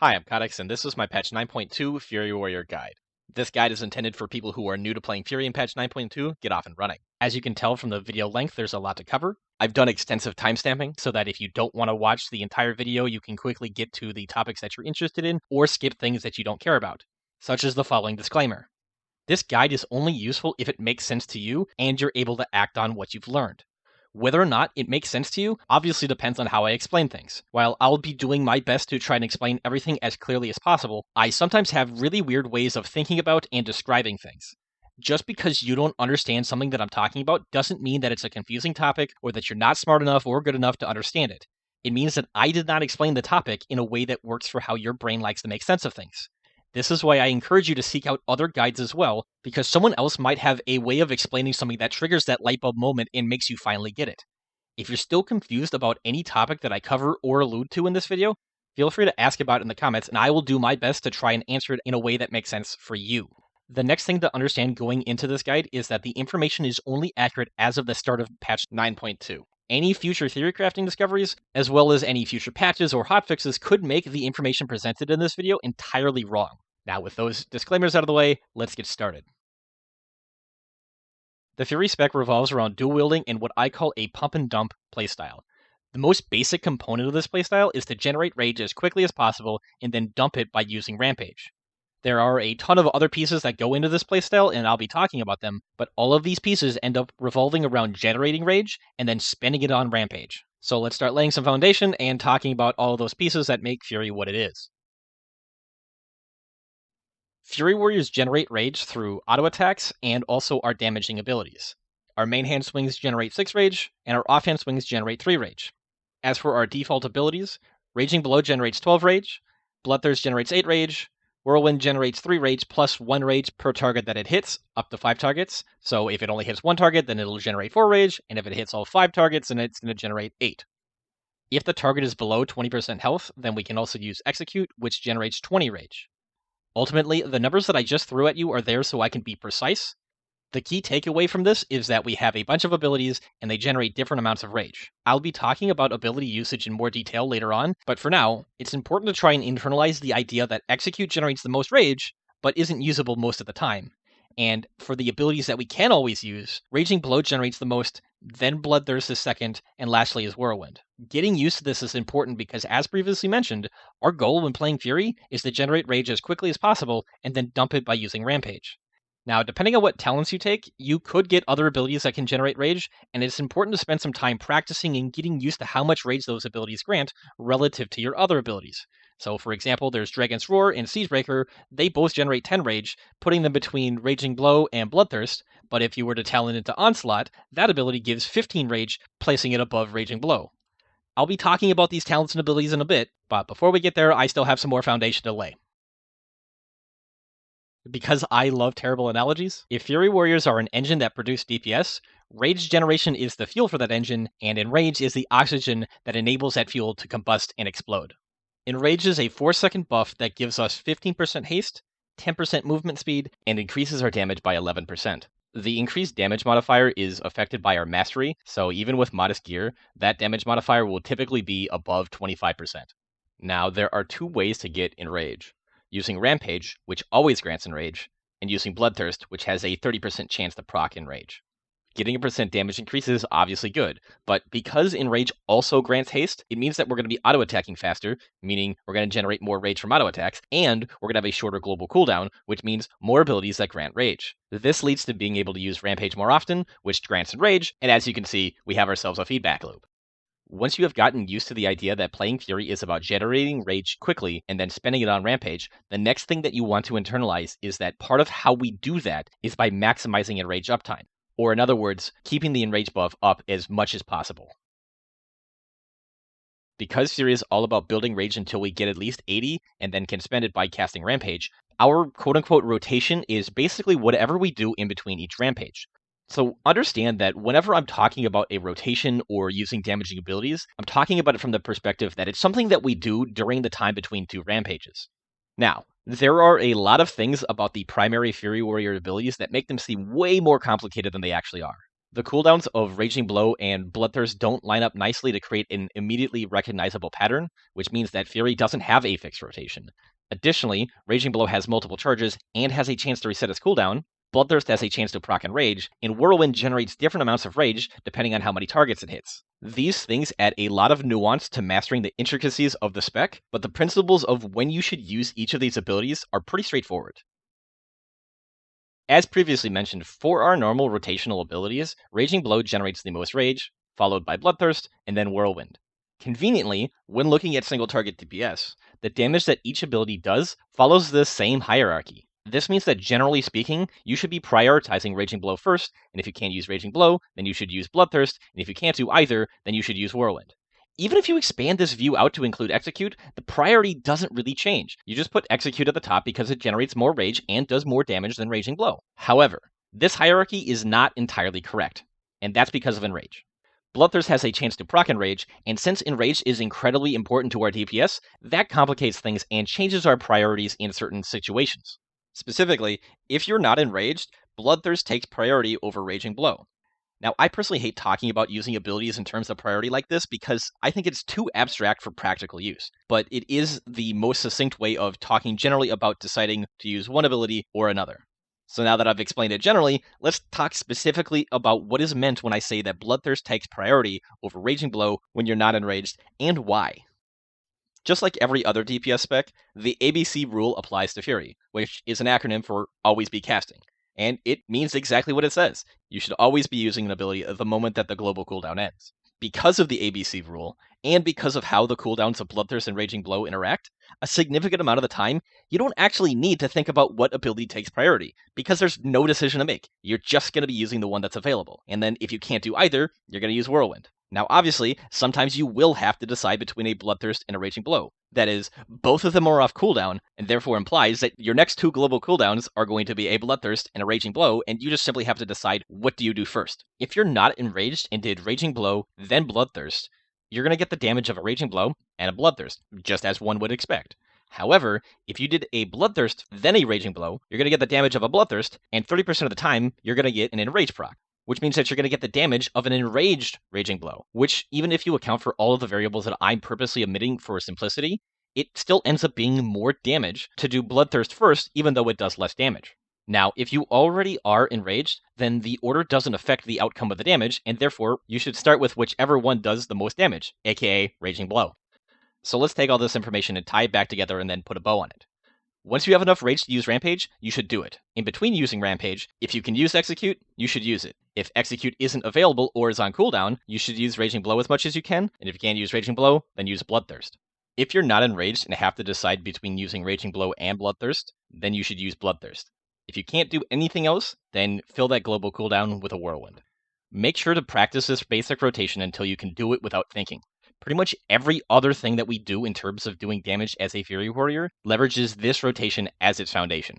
Hi, I'm Cautex, and this is my patch 9.2 Fury Warrior guide. This guide is intended for people who are new to playing Fury in patch 9.2, get off and running. As you can tell from the video length, there's a lot to cover. I've done extensive timestamping so that if you don't want to watch the entire video, you can quickly get to the topics that you're interested in or skip things that you don't care about, such as the following disclaimer. This guide is only useful if it makes sense to you and you're able to act on what you've learned. Whether or not it makes sense to you obviously depends on how I explain things. While I'll be doing my best to try and explain everything as clearly as possible, I sometimes have really weird ways of thinking about and describing things. Just because you don't understand something that I'm talking about doesn't mean that it's a confusing topic or that you're not smart enough or good enough to understand it. It means that I did not explain the topic in a way that works for how your brain likes to make sense of things. This is why I encourage you to seek out other guides as well, because someone else might have a way of explaining something that triggers that light bulb moment and makes you finally get it. If you're still confused about any topic that I cover or allude to in this video, feel free to ask about it in the comments, and I will do my best to try and answer it in a way that makes sense for you. The next thing to understand going into this guide is that the information is only accurate as of the start of patch 9.2. Any future theory crafting discoveries, as well as any future patches or hotfixes, could make the information presented in this video entirely wrong. Now, with those disclaimers out of the way, let's get started. The Fury spec revolves around dual wielding and what I call a pump and dump playstyle. The most basic component of this playstyle is to generate rage as quickly as possible and then dump it by using Rampage. There are a ton of other pieces that go into this playstyle, and I'll be talking about them, but all of these pieces end up revolving around generating rage and then spending it on Rampage. So let's start laying some foundation and talking about all of those pieces that make Fury what it is. Fury Warriors generate rage through auto attacks and also our damaging abilities. Our main hand swings generate 6 rage, and our offhand swings generate 3 rage. As for our default abilities, Raging Blow generates 12 rage, Bloodthirst generates 8 rage, Whirlwind generates 3 rage plus 1 rage per target that it hits, up to 5 targets. So if it only hits 1 target, then it'll generate 4 rage, and if it hits all 5 targets, then it's going to generate 8. If the target is below 20% health, then we can also use Execute, which generates 20 rage. Ultimately, the numbers that I just threw at you are there so I can be precise. The key takeaway from this is that we have a bunch of abilities and they generate different amounts of rage. I'll be talking about ability usage in more detail later on, but for now, it's important to try and internalize the idea that Execute generates the most rage, but isn't usable most of the time. And for the abilities that we can always use, Raging Blow generates the most, then Bloodthirst is second, and lastly is Whirlwind. Getting used to this is important because, as previously mentioned, our goal when playing Fury is to generate rage as quickly as possible and then dump it by using Rampage. Now, depending on what talents you take, you could get other abilities that can generate rage, and it's important to spend some time practicing and getting used to how much rage those abilities grant relative to your other abilities. So, for example, there's Dragon's Roar and Siegebreaker. They both generate 10 rage, putting them between Raging Blow and Bloodthirst, but if you were to talent into Onslaught, that ability gives 15 rage, placing it above Raging Blow. I'll be talking about these talents and abilities in a bit, but before we get there, I still have some more foundation to lay. Because I love terrible analogies, if Fury Warriors are an engine that produces DPS, rage generation is the fuel for that engine, and Enrage is the oxygen that enables that fuel to combust and explode. Enrage is a 4-second buff that gives us 15% haste, 10% movement speed, and increases our damage by 11%. The increased damage modifier is affected by our mastery, so even with modest gear, that damage modifier will typically be above 25%. Now, there are 2 ways to get Enrage. Using Rampage, which always grants Enrage, and using Bloodthirst, which has a 30% chance to proc Enrage. Getting a percent damage increase is obviously good, but because Enrage also grants haste, it means that we're going to be auto-attacking faster, meaning we're going to generate more rage from auto-attacks, and we're going to have a shorter global cooldown, which means more abilities that grant rage. This leads to being able to use Rampage more often, which grants Enrage, and as you can see, we have ourselves a feedback loop. Once you have gotten used to the idea that playing Fury is about generating rage quickly and then spending it on Rampage, the next thing that you want to internalize is that part of how we do that is by maximizing Enrage uptime. Or in other words, keeping the Enrage buff up as much as possible. Because Fury is all about building rage until we get at least 80 and then can spend it by casting Rampage, our quote-unquote rotation is basically whatever we do in between each Rampage. So understand that whenever I'm talking about a rotation or using damaging abilities, I'm talking about it from the perspective that it's something that we do during the time between 2 Rampages. Now, there are a lot of things about the primary Fury Warrior abilities that make them seem way more complicated than they actually are. The cooldowns of Raging Blow and Bloodthirst don't line up nicely to create an immediately recognizable pattern, which means that Fury doesn't have a fixed rotation. Additionally, Raging Blow has multiple charges and has a chance to reset its cooldown. Bloodthirst has a chance to proc Enrage, and Whirlwind generates different amounts of rage depending on how many targets it hits. These things add a lot of nuance to mastering the intricacies of the spec, but the principles of when you should use each of these abilities are pretty straightforward. As previously mentioned, for our normal rotational abilities, Raging Blow generates the most rage, followed by Bloodthirst, and then Whirlwind. Conveniently, when looking at single target DPS, the damage that each ability does follows the same hierarchy. This means that generally speaking, you should be prioritizing Raging Blow first, and if you can't use Raging Blow, then you should use Bloodthirst, and if you can't do either, then you should use Whirlwind. Even if you expand this view out to include Execute, the priority doesn't really change. You just put Execute at the top because it generates more rage and does more damage than Raging Blow. However, this hierarchy is not entirely correct, and that's because of Enrage. Bloodthirst has a chance to proc Enrage, and since Enrage is incredibly important to our DPS, that complicates things and changes our priorities in certain situations. Specifically, if you're not enraged, Bloodthirst takes priority over Raging Blow. Now, I personally hate talking about using abilities in terms of priority like this because I think it's too abstract for practical use, but it is the most succinct way of talking generally about deciding to use one ability or another. So now that I've explained it generally, let's talk specifically about what is meant when I say that Bloodthirst takes priority over Raging Blow when you're not enraged, and why. Just like every other DPS spec, the ABC rule applies to Fury, which is an acronym for Always Be Casting. And it means exactly what it says. You should always be using an ability at the moment that the global cooldown ends. Because of the ABC rule, and because of how the cooldowns of Bloodthirst and Raging Blow interact, a significant amount of the time, you don't actually need to think about what ability takes priority, because there's no decision to make. You're just going to be using the one that's available. And then if you can't do either, you're going to use Whirlwind. Now, obviously, sometimes you will have to decide between a Bloodthirst and a Raging Blow. That is, both of them are off cooldown, and therefore implies that your next two global cooldowns are going to be a Bloodthirst and a Raging Blow, and you just simply have to decide what do you do first. If you're not enraged and did Raging Blow, then Bloodthirst, you're going to get the damage of a Raging Blow and a Bloodthirst, just as one would expect. However, if you did a Bloodthirst, then a Raging Blow, you're going to get the damage of a Bloodthirst, and 30% of the time, you're going to get an Enrage proc, which means that you're going to get the damage of an enraged Raging Blow, which, even if you account for all of the variables that I'm purposely omitting for simplicity, it still ends up being more damage to do Bloodthirst first, even though it does less damage. Now, if you already are enraged, then the order doesn't affect the outcome of the damage, and therefore, you should start with whichever one does the most damage, aka Raging Blow. So let's take all this information and tie it back together and then put a bow on it. Once you have enough rage to use Rampage, you should do it. In between using Rampage, if you can use Execute, you should use it. If Execute isn't available or is on cooldown, you should use Raging Blow as much as you can, and if you can't use Raging Blow, then use Bloodthirst. If you're not enraged and have to decide between using Raging Blow and Bloodthirst, then you should use Bloodthirst. If you can't do anything else, then fill that global cooldown with a Whirlwind. Make sure to practice this basic rotation until you can do it without thinking. Pretty much every other thing that we do in terms of doing damage as a Fury Warrior leverages this rotation as its foundation.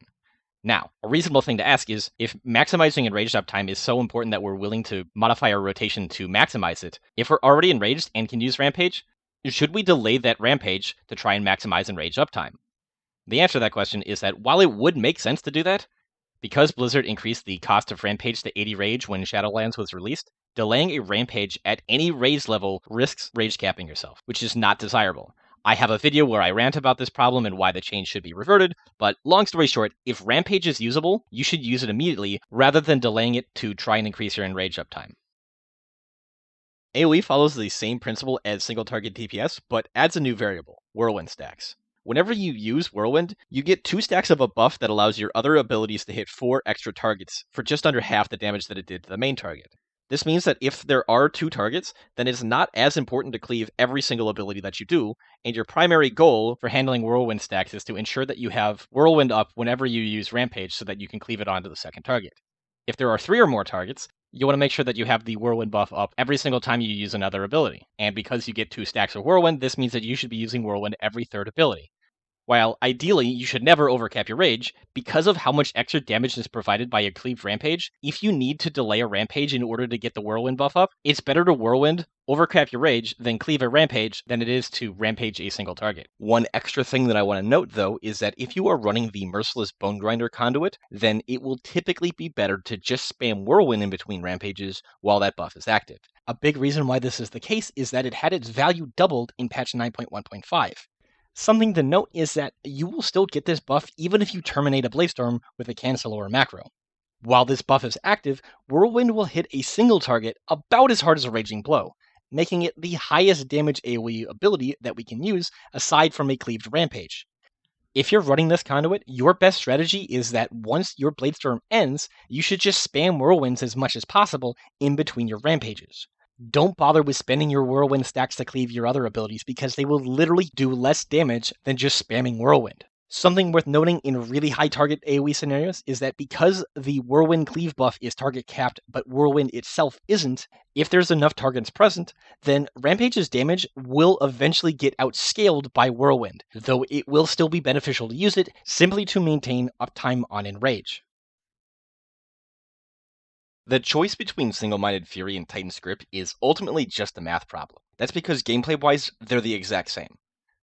Now, a reasonable thing to ask is, if maximizing enraged uptime is so important that we're willing to modify our rotation to maximize it, if we're already enraged and can use Rampage, should we delay that Rampage to try and maximize enraged uptime? The answer to that question is that while it would make sense to do that, because Blizzard increased the cost of Rampage to 80 rage when Shadowlands was released, delaying a Rampage at any rage level risks rage capping yourself, which is not desirable. I have a video where I rant about this problem and why the change should be reverted, but long story short, if Rampage is usable, you should use it immediately rather than delaying it to try and increase your enrage uptime. AoE follows the same principle as single target DPS, but adds a new variable, Whirlwind stacks. Whenever you use Whirlwind, you get 2 stacks of a buff that allows your other abilities to hit 4 extra targets for just under half the damage that it did to the main target. This means that if there are 2 targets, then it's not as important to cleave every single ability that you do, and your primary goal for handling Whirlwind stacks is to ensure that you have Whirlwind up whenever you use Rampage so that you can cleave it onto the second target. If there are 3 or more targets, you want to make sure that you have the Whirlwind buff up every single time you use another ability. And because you get 2 stacks of Whirlwind, this means that you should be using Whirlwind every third ability. While ideally you should never overcap your rage, because of how much extra damage is provided by a cleaved Rampage, if you need to delay a Rampage in order to get the Whirlwind buff up, it's better to Whirlwind, overcap your rage, than cleave a Rampage than it is to Rampage a single target. One extra thing that I want to note though is that if you are running the Merciless Bone Grinder Conduit, then it will typically be better to just spam Whirlwind in between Rampages while that buff is active. A big reason why this is the case is that it had its value doubled in patch 9.1.5. Something to note is that you will still get this buff even if you terminate a Bladestorm with a cancelaura macro. While this buff is active, Whirlwind will hit a single target about as hard as a Raging Blow, making it the highest damage AoE ability that we can use aside from a cleaved Rampage. If you're running this conduit, your best strategy is that once your Bladestorm ends, you should just spam Whirlwinds as much as possible in between your Rampages. Don't bother with spending your Whirlwind stacks to cleave your other abilities because they will literally do less damage than just spamming Whirlwind. Something worth noting in really high target AoE scenarios is that because the Whirlwind cleave buff is target capped but Whirlwind itself isn't, if there's enough targets present, then Rampage's damage will eventually get outscaled by Whirlwind, though it will still be beneficial to use it simply to maintain uptime on Enrage. The choice between Single-Minded Fury and Titan's Grip is ultimately just a math problem. That's because gameplay-wise, they're the exact same.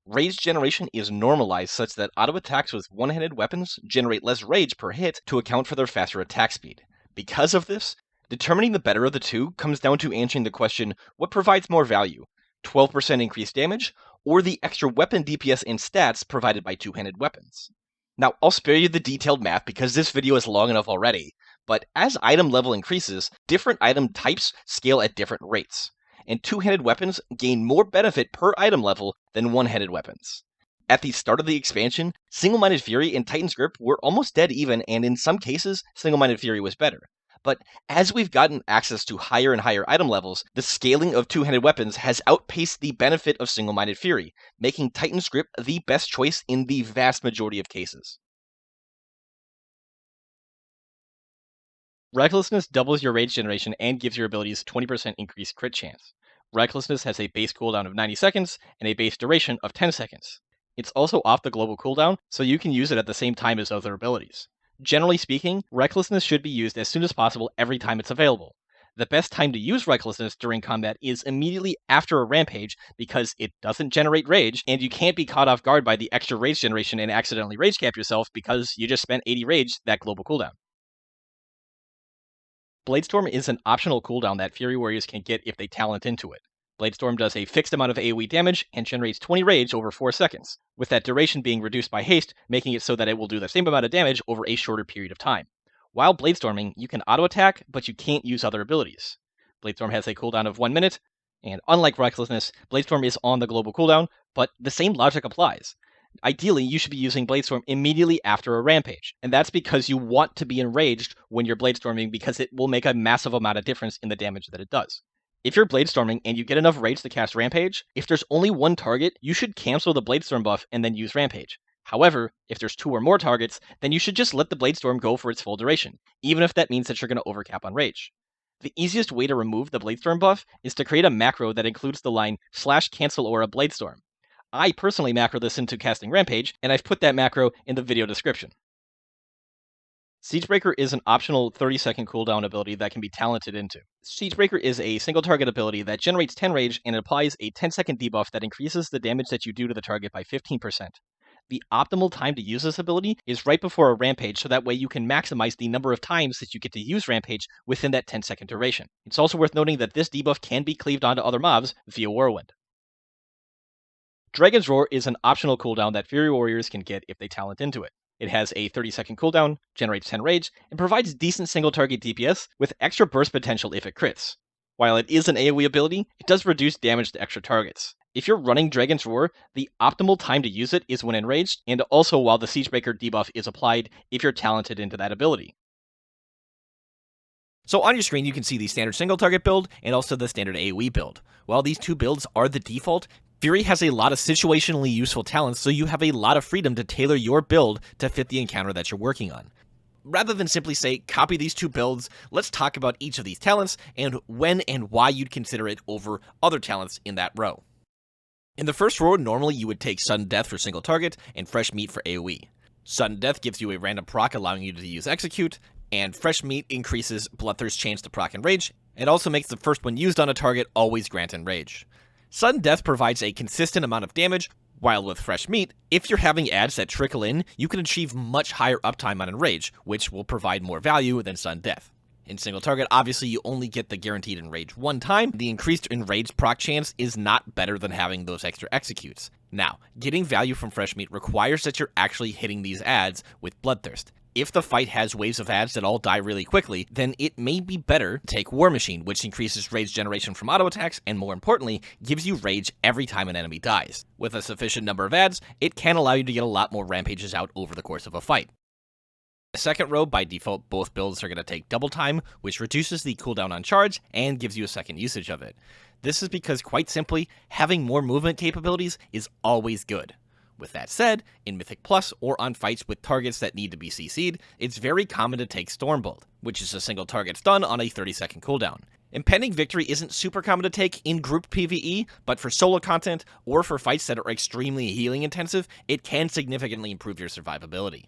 Rage generation is normalized such that auto attacks with one-handed weapons generate less rage per hit to account for their faster attack speed. Because of this, determining the better of the two comes down to answering the question, what provides more value? 12% increased damage, or the extra weapon DPS and stats provided by two-handed weapons? Now, I'll spare you the detailed math because this video is long enough already, but as item level increases, different item types scale at different rates, and two-handed weapons gain more benefit per item level than one-handed weapons. At the start of the expansion, Single-Minded Fury and Titan's Grip were almost dead even, and in some cases, Single-Minded Fury was better. But as we've gotten access to higher and higher item levels, the scaling of two-handed weapons has outpaced the benefit of Single-Minded Fury, making Titan's Grip the best choice in the vast majority of cases. Recklessness doubles your rage generation and gives your abilities 20% increased crit chance. Recklessness has a base cooldown of 90 seconds and a base duration of 10 seconds. It's also off the global cooldown, so you can use it at the same time as other abilities. Generally speaking, Recklessness should be used as soon as possible every time it's available. The best time to use Recklessness during combat is immediately after a Rampage because it doesn't generate rage, and you can't be caught off guard by the extra rage generation and accidentally rage cap yourself because you just spent 80 rage that global cooldown. Bladestorm is an optional cooldown that Fury Warriors can get if they talent into it. Bladestorm does a fixed amount of AoE damage and generates 20 rage over 4 seconds, with that duration being reduced by haste, making it so that it will do the same amount of damage over a shorter period of time. While Bladestorming, you can auto-attack, but you can't use other abilities. Bladestorm has a cooldown of 1 minute, and unlike Recklessness, Bladestorm is on the global cooldown, but the same logic applies. Ideally, you should be using Bladestorm immediately after a Rampage, and that's because you want to be enraged when you're Bladestorming because it will make a massive amount of difference in the damage that it does. If you're Bladestorming and you get enough rage to cast Rampage, if there's only one target, you should cancel the Bladestorm buff and then use Rampage. However, if there's 2 or more targets, then you should just let the Bladestorm go for its full duration, even if that means that you're going to overcap on rage. The easiest way to remove the Bladestorm buff is to create a macro that includes the line /cancelaura Bladestorm. I personally macro this into casting Rampage, and I've put that macro in the video description. Siegebreaker is an optional 30-second cooldown ability that can be talented into. Siegebreaker is a single target ability that generates 10 rage and applies a 10-second debuff that increases the damage that you do to the target by 15%. The optimal time to use this ability is right before a Rampage, so that way you can maximize the number of times that you get to use Rampage within that 10-second duration. It's also worth noting that this debuff can be cleaved onto other mobs via Whirlwind. Dragon's Roar is an optional cooldown that Fury Warriors can get if they talent into it. It has a 30-second cooldown, generates 10 rage, and provides decent single-target DPS with extra burst potential if it crits. While it is an AoE ability, it does reduce damage to extra targets. If you're running Dragon's Roar, the optimal time to use it is when enraged, and also while the Siegebreaker debuff is applied if you're talented into that ability. So on your screen, you can see the standard single target build and also the standard AoE build. While these two builds are the default, Fury has a lot of situationally useful talents, so you have a lot of freedom to tailor your build to fit the encounter that you're working on. Rather than simply say, copy these two builds, let's talk about each of these talents and when and why you'd consider it over other talents in that row. In the first row, normally you would take Sudden Death for single target and Fresh Meat for AoE. Sudden Death gives you a random proc allowing you to use Execute, and Fresh Meat increases Bloodthirst chance to proc Enrage. It also makes the first one used on a target always grant Enrage. Sudden Death provides a consistent amount of damage, while with Fresh Meat, if you're having adds that trickle in, you can achieve much higher uptime on Enrage, which will provide more value than Sudden Death. In single target, obviously you only get the guaranteed Enrage one time. The increased Enrage proc chance is not better than having those extra executes. Now, getting value from Fresh Meat requires that you're actually hitting these adds with Bloodthirst. If the fight has waves of adds that all die really quickly, then it may be better to take War Machine, which increases rage generation from auto attacks, and more importantly, gives you rage every time an enemy dies. With a sufficient number of adds, it can allow you to get a lot more rampages out over the course of a fight. The second row, by default, both builds are going to take double time, which reduces the cooldown on charge and gives you a second usage of it. This is because, quite simply, having more movement capabilities is always good. With that said, in Mythic Plus or on fights with targets that need to be CC'd, it's very common to take Stormbolt, which is a single target stun on a 30-second cooldown. Impending Victory isn't super common to take in group PvE, but for solo content or for fights that are extremely healing intensive, it can significantly improve your survivability.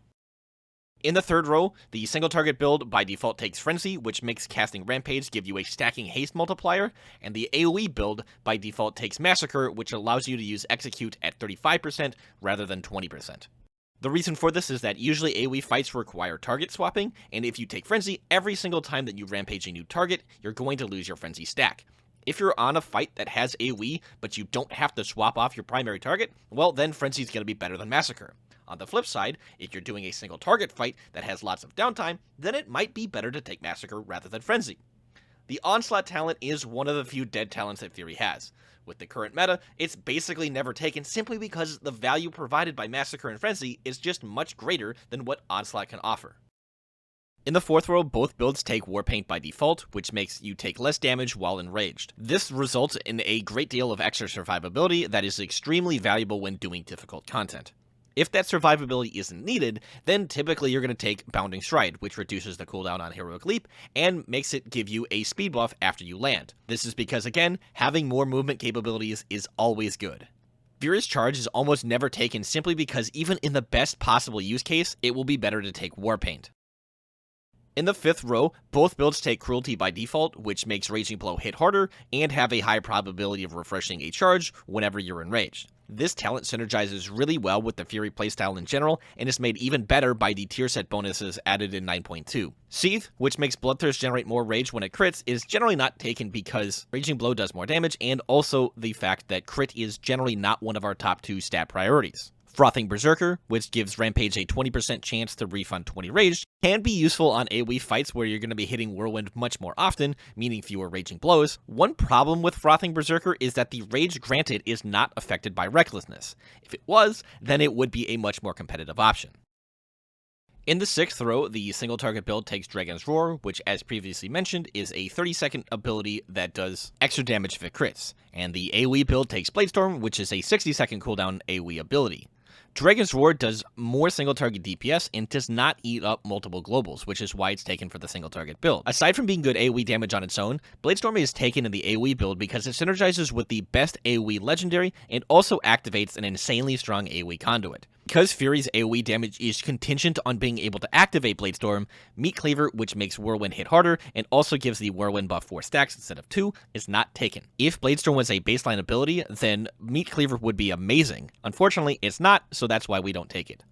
In the third row, the single target build by default takes Frenzy, which makes casting Rampage give you a stacking haste multiplier, and the AoE build by default takes Massacre, which allows you to use Execute at 35% rather than 20%. The reason for this is that usually AoE fights require target swapping, and if you take Frenzy, every single time that you Rampage a new target, you're going to lose your Frenzy stack. If you're on a fight that has AoE, but you don't have to swap off your primary target, well then Frenzy's going to be better than Massacre. On the flip side, if you're doing a single target fight that has lots of downtime, then it might be better to take Massacre rather than Frenzy. The Onslaught talent is one of the few dead talents that Fury has. With the current meta, it's basically never taken simply because the value provided by Massacre and Frenzy is just much greater than what Onslaught can offer. In the fourth row, both builds take Warpaint by default, which makes you take less damage while enraged. This results in a great deal of extra survivability that is extremely valuable when doing difficult content. If that survivability isn't needed, then typically you're going to take Bounding Stride, which reduces the cooldown on Heroic Leap and makes it give you a speed buff after you land. This is because, again, having more movement capabilities is always good. Furious Charge is almost never taken simply because even in the best possible use case, it will be better to take Warpaint. In the fifth row, both builds take Cruelty by default, which makes Raging Blow hit harder and have a high probability of refreshing a charge whenever you're enraged. This talent synergizes really well with the Fury playstyle in general, and is made even better by the tier set bonuses added in 9.2. Seethe, which makes Bloodthirst generate more rage when it crits, is generally not taken because Raging Blow does more damage, and also the fact that crit is generally not one of our top 2 stat priorities. Frothing Berserker, which gives Rampage a 20% chance to refund 20 rage, can be useful on AoE fights where you're going to be hitting Whirlwind much more often, meaning fewer raging blows. One problem with Frothing Berserker is that the rage granted is not affected by Recklessness. If it was, then it would be a much more competitive option. In the sixth row, the single target build takes Dragon's Roar, which, as previously mentioned, is a 30-second ability that does extra damage if it crits, and the AoE build takes Bladestorm, which is a 60-second cooldown AoE ability. Dragon's Roar does more single target DPS and does not eat up multiple globals, which is why it's taken for the single target build. Aside from being good AoE damage on its own, Bladestorm is taken in the AoE build because it synergizes with the best AoE legendary and also activates an insanely strong AoE conduit. Because Fury's AoE damage is contingent on being able to activate Bladestorm, Meat Cleaver, which makes Whirlwind hit harder and also gives the Whirlwind buff 4 stacks instead of 2, is not taken. If Bladestorm was a baseline ability, then Meat Cleaver would be amazing. Unfortunately, it's not, so that's why we don't take it.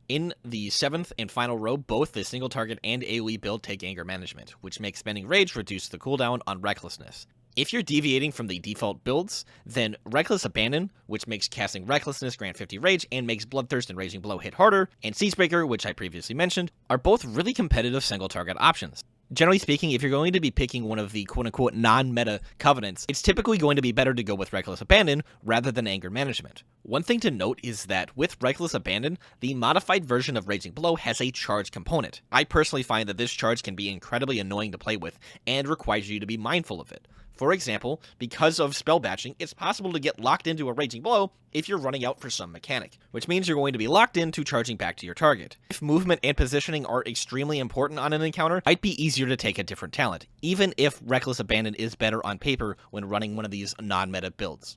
In the seventh and final row, both the single target and AoE build take Anger Management, which makes spending Rage reduce the cooldown on Recklessness. If you're deviating from the default builds, then Reckless Abandon, which makes casting Recklessness grant 50 Rage and makes Bloodthirst and Raging Blow hit harder, and Siegebreaker, which I previously mentioned, are both really competitive single target options. Generally speaking, if you're going to be picking one of the quote-unquote non-meta covenants, it's typically going to be better to go with Reckless Abandon rather than Anger Management. One thing to note is that with Reckless Abandon, the modified version of Raging Blow has a charge component. I personally find that this charge can be incredibly annoying to play with and requires you to be mindful of it. For example, because of spell batching, it's possible to get locked into a Raging Blow if you're running out for some mechanic, which means you're going to be locked into charging back to your target. If movement and positioning are extremely important on an encounter, it might be easier to take a different talent, even if Reckless Abandon is better on paper when running one of these non-meta builds.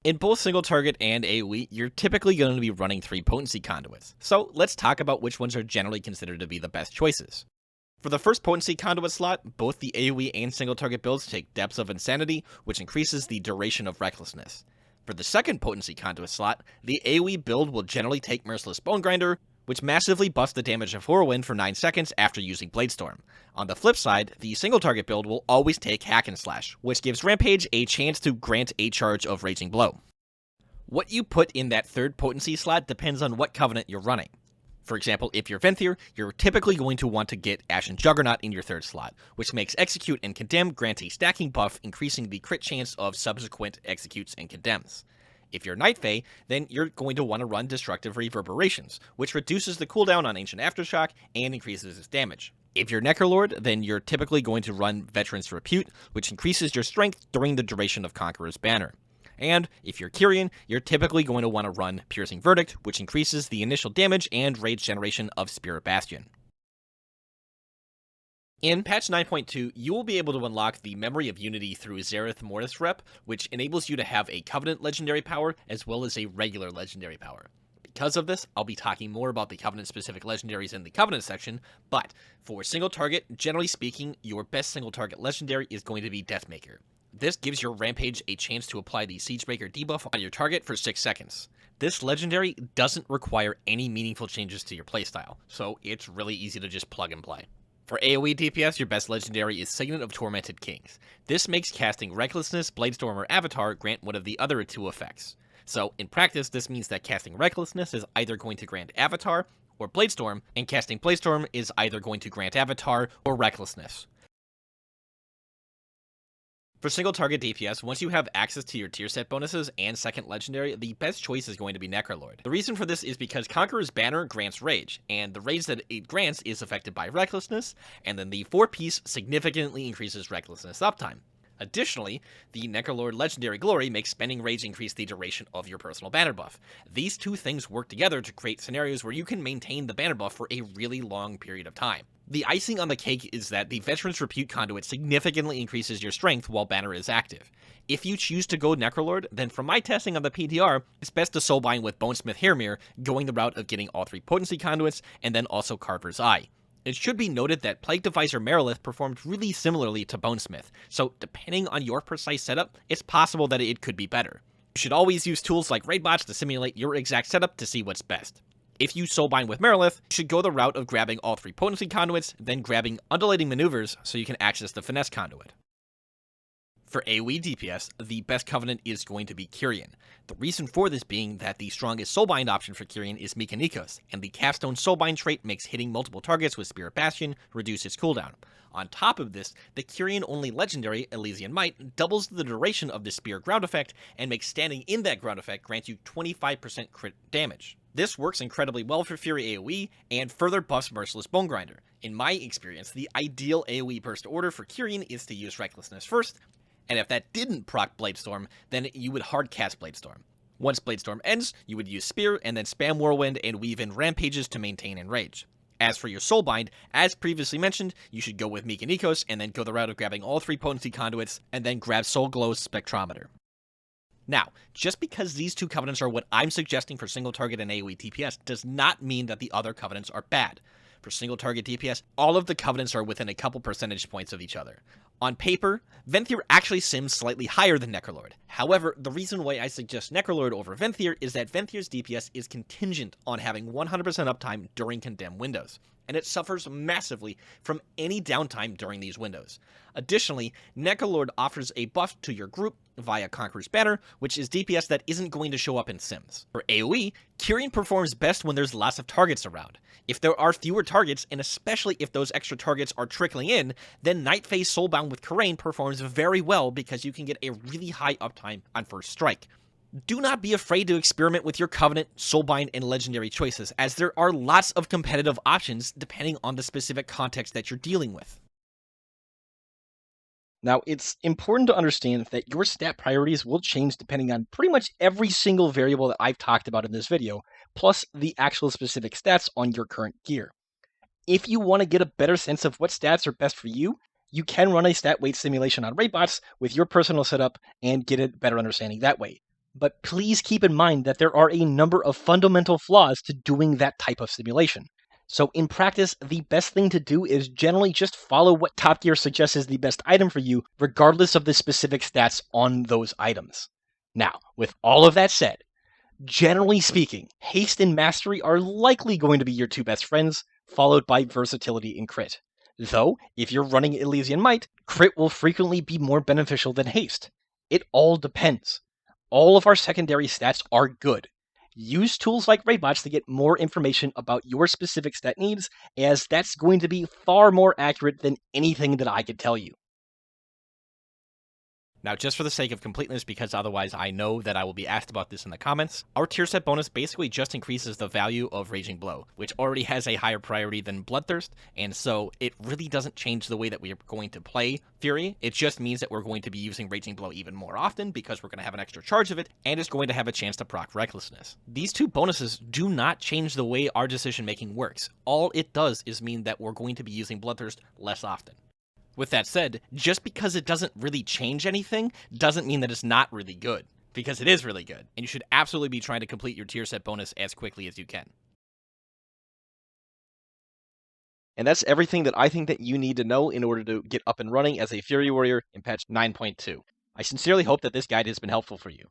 In both single target and AoE, you're typically going to be running 3 potency conduits, so let's talk about which ones are generally considered to be the best choices. For the first potency conduit slot, both the AoE and single target builds take Depths of Insanity, which increases the duration of Recklessness. For the second potency conduit slot, the AoE build will generally take Merciless Bone Grinder, which massively buffs the damage of Whirlwind for 9 seconds after using Bladestorm. On the flip side, the single target build will always take Hack and Slash, which gives Rampage a chance to grant a charge of Raging Blow. What you put in that third potency slot depends on what covenant you're running. For example, if you're Venthyr, you're typically going to want to get Ashen Juggernaut in your third slot, which makes Execute and Condemn grant a stacking buff, increasing the crit chance of subsequent Executes and Condemns. If you're Night Fae, then you're going to want to run Destructive Reverberations, which reduces the cooldown on Ancient Aftershock and increases its damage. If you're Necrolord, then you're typically going to run Veteran's Repute, which increases your strength during the duration of Conqueror's Banner. And if you're Kyrian, you're typically going to want to run Piercing Verdict, which increases the initial damage and rage generation of Spirit Bastion. In patch 9.2, you will be able to unlock the Memory of Unity through Zareth Mortis Rep, which enables you to have a Covenant legendary power as well as a regular legendary power. Because of this, I'll be talking more about the Covenant-specific legendaries in the Covenant section, but for single target, generally speaking, your best single target legendary is going to be Deathmaker. This gives your Rampage a chance to apply the Siegebreaker debuff on your target for 6 seconds. This legendary doesn't require any meaningful changes to your playstyle, so it's really easy to just plug and play. For AoE DPS, your best legendary is Signet of Tormented Kings. This makes casting Recklessness, Bladestorm, or Avatar grant one of the other 2 effects. So, in practice, this means that casting Recklessness is either going to grant Avatar or Bladestorm, and casting Bladestorm is either going to grant Avatar or Recklessness. For single target DPS, once you have access to your tier set bonuses and second legendary, the best choice is going to be Necrolord. The reason for this is because Conqueror's Banner grants Rage, and the rage that it grants is affected by Recklessness, and then the 4-piece significantly increases Recklessness uptime. Additionally, the Necrolord Legendary Glory makes spending Rage increase the duration of your personal banner buff. These 2 things work together to create scenarios where you can maintain the banner buff for a really long period of time. The icing on the cake is that the Veteran's Repute conduit significantly increases your strength while banner is active. If you choose to go Necrolord, then from my testing on the PTR, it's best to soulbind with Bonesmith Hairmere, going the route of getting all 3 potency conduits, and then also Carver's Eye. It should be noted that Plague Deviser Merilith performed really similarly to Bonesmith, so depending on your precise setup, it's possible that it could be better. You should always use tools like Raidbots to simulate your exact setup to see what's best. If you soulbind with Merilith, you should go the route of grabbing all 3 potency conduits, then grabbing Undulating Maneuvers so you can access the Finesse conduit. For AoE DPS, the best covenant is going to be Kyrian. The reason for this being that the strongest soulbind option for Kyrian is Mykonikos, and the Capstone soulbind trait makes hitting multiple targets with Spirit Bastion reduce its cooldown. On top of this, the Kyrian-only legendary, Elysian Might, doubles the duration of the Spear ground effect and makes standing in that ground effect grant you 25% crit damage. This works incredibly well for Fury AoE, and further buffs Merciless Bone Grinder. In my experience, the ideal AoE burst order for Kyrian is to use Recklessness first, and if that didn't proc Bladestorm, then you would hardcast Bladestorm. Once Bladestorm ends, you would use Spear and then spam Whirlwind and weave in Rampages to maintain Enrage. As for your Soulbind, as previously mentioned, you should go with Mykonikos and then go the route of grabbing all 3 potency conduits and then grab Soul Glow's Spectrometer. Now, just because these 2 covenants are what I'm suggesting for single target and AoE DPS does not mean that the other covenants are bad. For single target DPS, all of the covenants are within a couple percentage points of each other. On paper, Venthyr actually sims slightly higher than Necrolord. However, the reason why I suggest Necrolord over Venthyr is that Venthyr's DPS is contingent on having 100% uptime during Condemn windows, and it suffers massively from any downtime during these windows. Additionally, Necrolord offers a buff to your group via Conqueror's Banner, which is DPS that isn't going to show up in sims. For AoE, Kyrian performs best when there's lots of targets around. If there are fewer targets, and especially if those extra targets are trickling in, then Night Phase Soulbound with Karain performs very well because you can get a really high uptime on first strike. Do not be afraid to experiment with your Covenant, Soulbind, and Legendary choices, as there are lots of competitive options depending on the specific context that you're dealing with. Now, it's important to understand that your stat priorities will change depending on pretty much every single variable that I've talked about in this video, plus the actual specific stats on your current gear. If you want to get a better sense of what stats are best for you, you can run a stat weight simulation on Raidbots with your personal setup and get a better understanding that way. But please keep in mind that there are a number of fundamental flaws to doing that type of simulation. So in practice, the best thing to do is generally just follow what Top Gear suggests is the best item for you, regardless of the specific stats on those items. Now, with all of that said, generally speaking, haste and mastery are likely going to be your two best friends, followed by versatility and crit. Though, if you're running Elysian Might, crit will frequently be more beneficial than haste. It all depends. All of our secondary stats are good. Use tools like RaidBots to get more information about your specific stat needs, as that's going to be far more accurate than anything that I could tell you. Now, just for the sake of completeness, because otherwise I know that I will be asked about this in the comments, our tier set bonus basically just increases the value of Raging Blow, which already has a higher priority than Bloodthirst, and so it really doesn't change the way that we are going to play Fury. It just means that we're going to be using Raging Blow even more often because we're going to have an extra charge of it, and it's going to have a chance to proc Recklessness. These two bonuses do not change the way our decision making works. All it does is mean that we're going to be using Bloodthirst less often. With that said, just because it doesn't really change anything doesn't mean that it's not really good, because it is really good, and you should absolutely be trying to complete your tier set bonus as quickly as you can. And that's everything that I think that you need to know in order to get up and running as a Fury Warrior in patch 9.2. I sincerely hope that this guide has been helpful for you.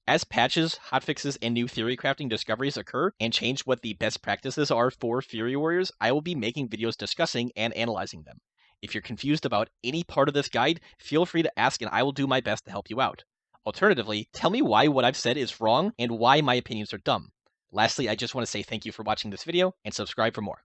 As patches, hotfixes, and new theory crafting discoveries occur and change what the best practices are for Fury Warriors, I will be making videos discussing and analyzing them. If you're confused about any part of this guide, feel free to ask and I will do my best to help you out. Alternatively, tell me why what I've said is wrong and why my opinions are dumb. Lastly, I just want to say thank you for watching this video and subscribe for more.